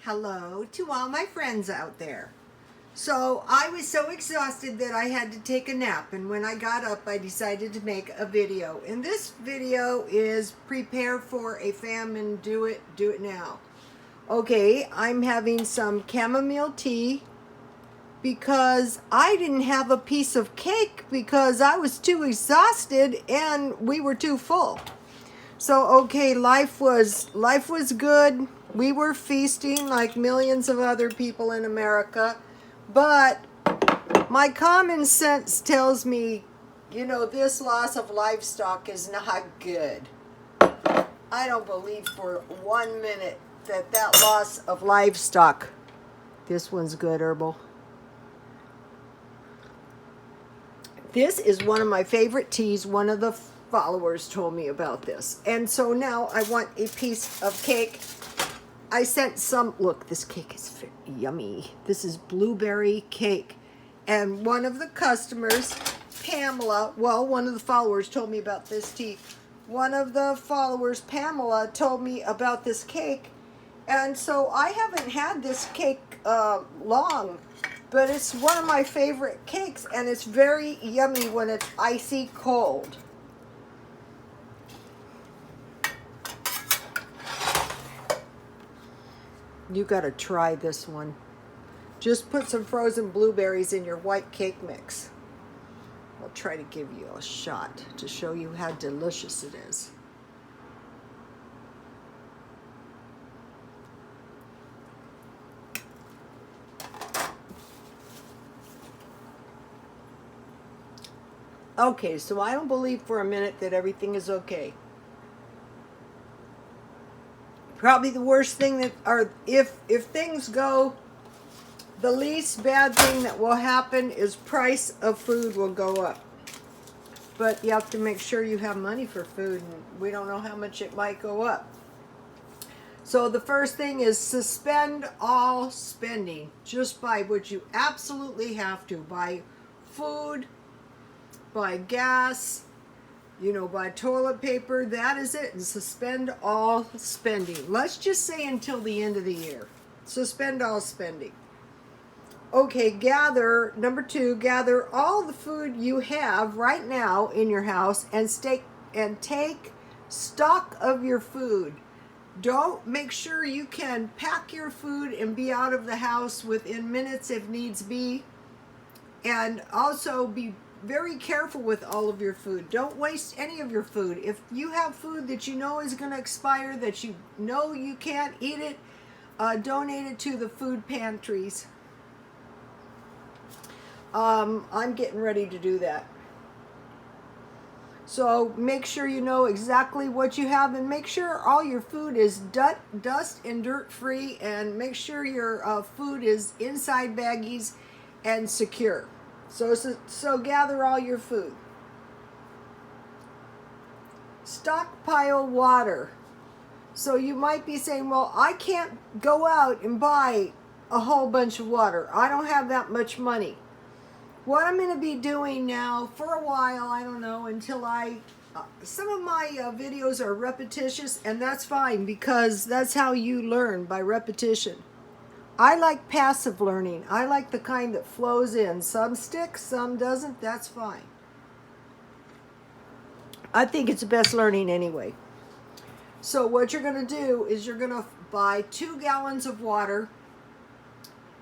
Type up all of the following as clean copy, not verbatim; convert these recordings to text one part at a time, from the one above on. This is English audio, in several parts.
Hello to all my friends out there. So I was so exhausted that I had to take a nap, and when I got up I decided to make a video, and this video is prepare for a famine, do it now. Okay, I'm having some chamomile tea because I didn't have a piece of cake because I was too exhausted and we were too full. So okay, life was good. We were feasting like millions of other people in America, but my common sense tells me, this loss of livestock is not good. I don't believe for 1 minute that loss of livestock. This one's good, herbal. This is one of my favorite teas. One of the followers told me about this. And so now I want a piece of cake. I sent some, look, this cake is yummy. This is blueberry cake. And one of the customers, Pamela, one of the followers told me about this tea. One of the followers, Pamela, told me about this cake. And so I haven't had this cake long, but it's one of my favorite cakes, and it's very yummy when it's icy cold. You gotta try this one. Just put some frozen blueberries in your white cake mix. I'll try to give you a shot to show you how delicious it is. Okay, so I don't believe for a minute that everything is okay. Probably the worst thing that, or if things go, the least bad thing that will happen is price of food will go up. But you have to make sure you have money for food, and we don't know how much it might go up. So the first thing is suspend all spending. Just buy what you absolutely have to. Buy food, buy gas, buy toilet paper. That is it. And suspend all spending. Let's just say until the end of the year. Suspend all spending. Okay, number 2, gather all the food you have right now in your house and take stock of your food. Don't make sure you can pack your food and be out of the house within minutes if needs be. And also be very careful with all of your food. Don't waste any of your food. If you have food that you know is going to expire, that you know you can't eat it, donate it to the food pantries. I'm getting ready to do that. So make sure you know exactly what you have, and make sure all your food is dust and dirt free, and make sure your food is inside baggies and secure. So gather all your food. Stockpile water. So you might be saying, well, I can't go out and buy a whole bunch of water. I don't have that much money. What I'm going to be doing now for a while, I don't know, until some of my videos are repetitious, and that's fine because that's how you learn, by repetition. I like passive learning. I like the kind that flows in. Some sticks, some doesn't. That's fine. I think it's the best learning anyway. So what you're going to do is you're going to buy 2 gallons of water,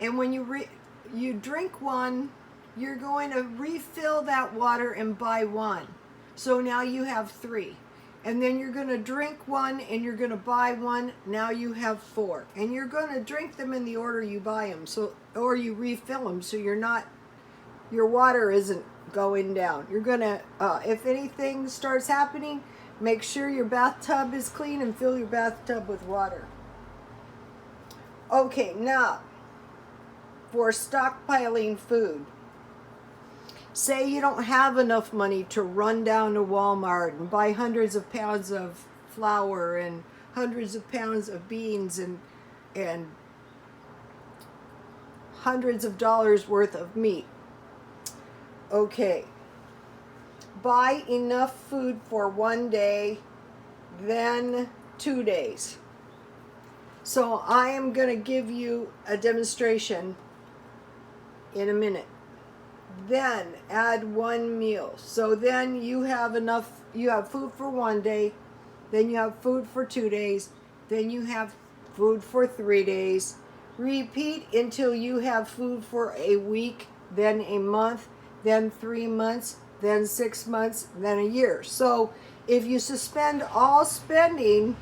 and when you drink one, you're going to refill that water and buy 1. So now you have 3. And then you're going to drink 1 and you're going to buy 1. Now you have 4. And you're going to drink them in the order you buy them, or you refill them, so your water isn't going down. You're going to, if anything starts happening, make sure your bathtub is clean and fill your bathtub with water. Okay, now for stockpiling food. Say you don't have enough money to run down to Walmart and buy hundreds of pounds of flour and hundreds of pounds of beans and hundreds of dollars worth of meat. Okay. Buy enough food for 1 day, then 2 days. So I am going to give you a demonstration in a minute. Then add 1 meal. So then you have enough, you have food for 1 day, then you have food for 2 days, then you have food for 3 days. Repeat until you have food for a week, then a month, then 3 months, then 6 months, then a year. So if you suspend all spending,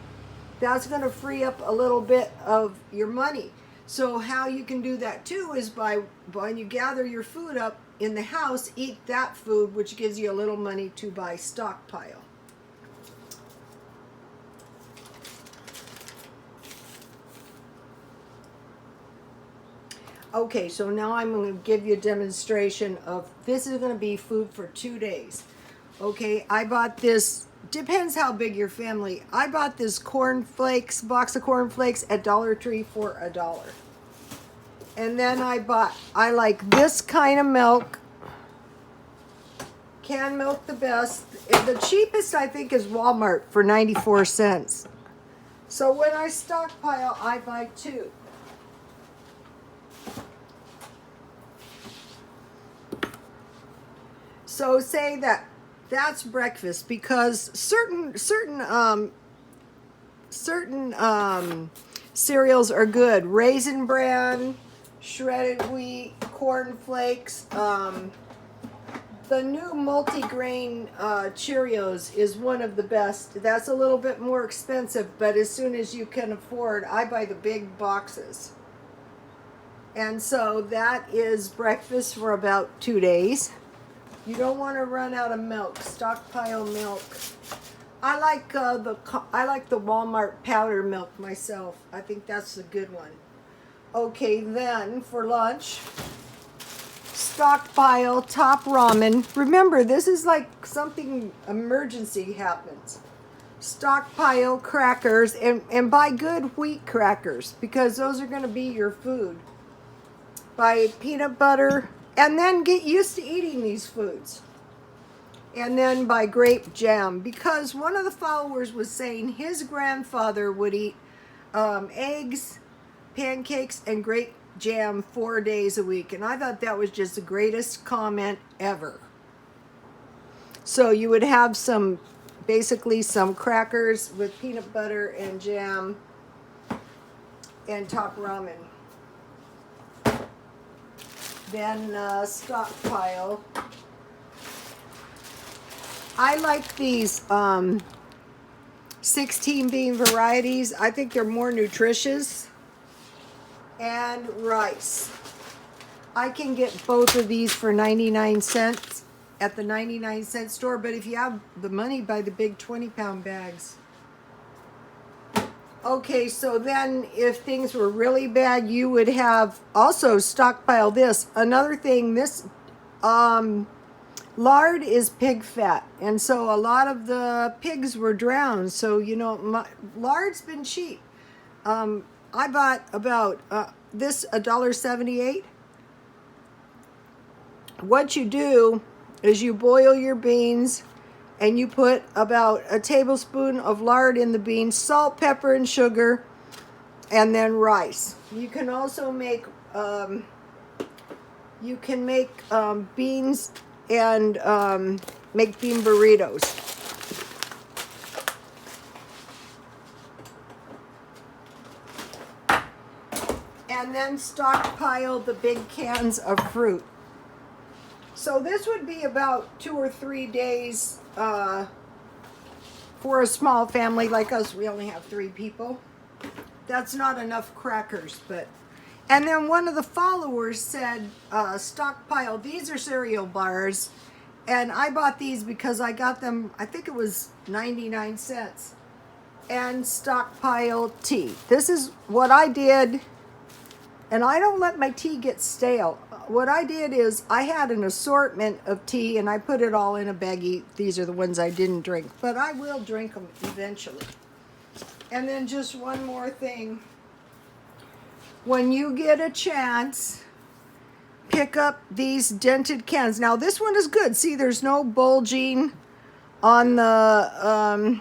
that's going to free up a little bit of your money. So how you can do that too is by when you gather your food up in the house, eat that food, which gives you a little money to buy stockpile. Okay, so now I'm going to give you a demonstration of, this is going to be food for 2 days. Okay, I bought this, depends how big your family. I bought this cornflakes, box of cornflakes at Dollar Tree for $1. And then I like this kind of milk. Canned milk the best. The cheapest I think is Walmart for 94 cents. So when I stockpile, I buy 2. So say that's breakfast, because certain cereals are good. Raisin Bran, shredded wheat, corn flakes. The new multi-grain Cheerios is one of the best. That's a little bit more expensive, but as soon as you can afford, I buy the big boxes. And so that is breakfast for about 2 days. You don't want to run out of milk. Stockpile milk. I like the Walmart powder milk myself. I think that's a good one. Okay, then for lunch, stockpile top ramen. Remember, this is like something emergency happens. Stockpile crackers, and buy good wheat crackers, because those are going to be your food. Buy peanut butter, and then get used to eating these foods. And then buy grape jam, because one of the followers was saying his grandfather would eat eggs, pancakes, and grape jam 4 days a week. And I thought that was just the greatest comment ever. So you would have basically some crackers with peanut butter and jam and top ramen. Then stockpile. I like these 16 bean varieties. I think they're more nutritious. And rice. I can get both of these for 99 cents at the 99-cent store, but if you have the money, buy the big 20-pound bags. Okay, so then if things were really bad, you would have also stockpile this. Another thing, this lard is pig fat, and so a lot of the pigs were drowned. So, you know, lard's been cheap. I bought about this $1.78. What you do is you boil your beans, and you put about a tablespoon of lard in the beans, salt, pepper, and sugar, and then rice. You can also make beans and make bean burritos. And then stockpile the big cans of fruit. So this would be about 2 or 3 days for a small family like us. We only have 3 people. That's not enough crackers, but. And then one of the followers said, stockpile. These are cereal bars, and I bought these because I got them, I think it was 99 cents. And stockpile tea. This is what I did, and I don't let my tea get stale. What I did is I had an assortment of tea, and I put it all in a baggie. These are the ones I didn't drink, but I will drink them eventually. And then just one more thing. When you get a chance, pick up these dented cans. Now this one is good. See, there's no bulging on the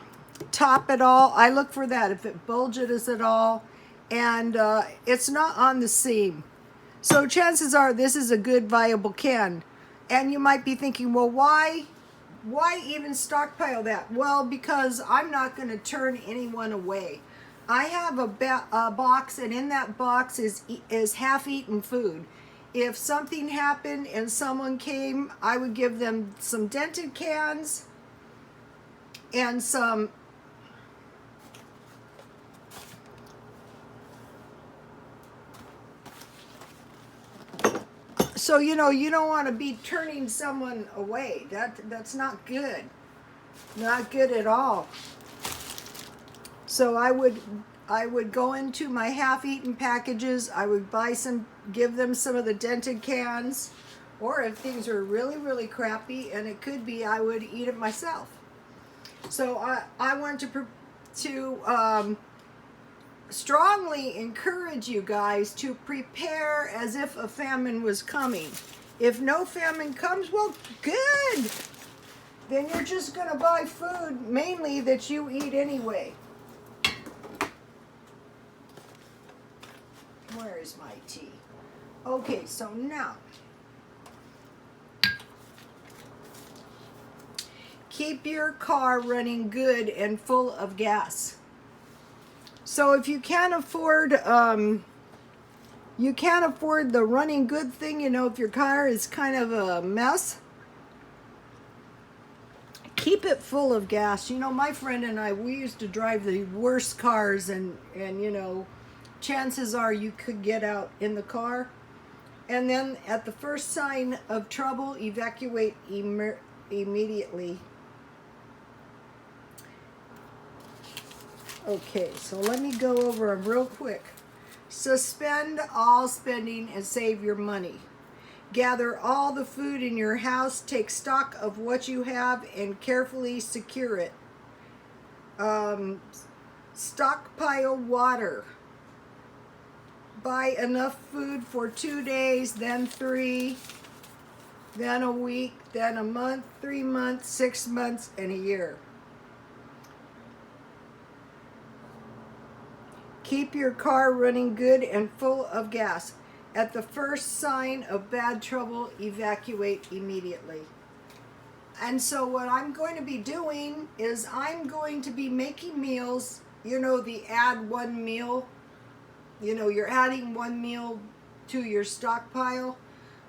top at all. I look for that. If it bulges at all, and it's not on the seam. So chances are this is a good viable can. And you might be thinking, well, why even stockpile that? Well, because I'm not going to turn anyone away. I have a box, and in that box is half-eaten food. If something happened and someone came, I would give them some dented cans and some so you don't want to be turning someone away. That's not good. Not good at all. So I would go into my half-eaten packages. I would give them some of the dented cans, or if things are really, really crappy, and it could be, I would eat it myself. So I want to strongly encourage you guys to prepare as if a famine was coming. If no famine comes, well, good. Then you're just going to buy food mainly that you eat anyway. Where is my tea? Okay, so now keep your car running good and full of gas. So if you can't afford the running good thing, if your car is kind of a mess, keep it full of gas. My friend and I, we used to drive the worst cars, and chances are you could get out in the car, and then at the first sign of trouble, evacuate immediately. Okay, so let me go over them real quick. Suspend all spending and save your money. Gather all the food in your house, take stock of what you have, and carefully secure it. Stockpile water. Buy enough food for 2 days, then 3, then a week, then a month, 3 months, 6 months, and a year. Keep your car running good and full of gas. At the first sign of bad trouble, evacuate immediately. And so what I'm going to be doing is I'm going to be making meals, the add one meal. You're adding one meal to your stockpile.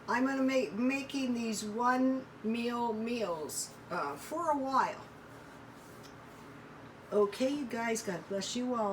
I'm going to making these one meal meals for a while. Okay, you guys, God bless you all.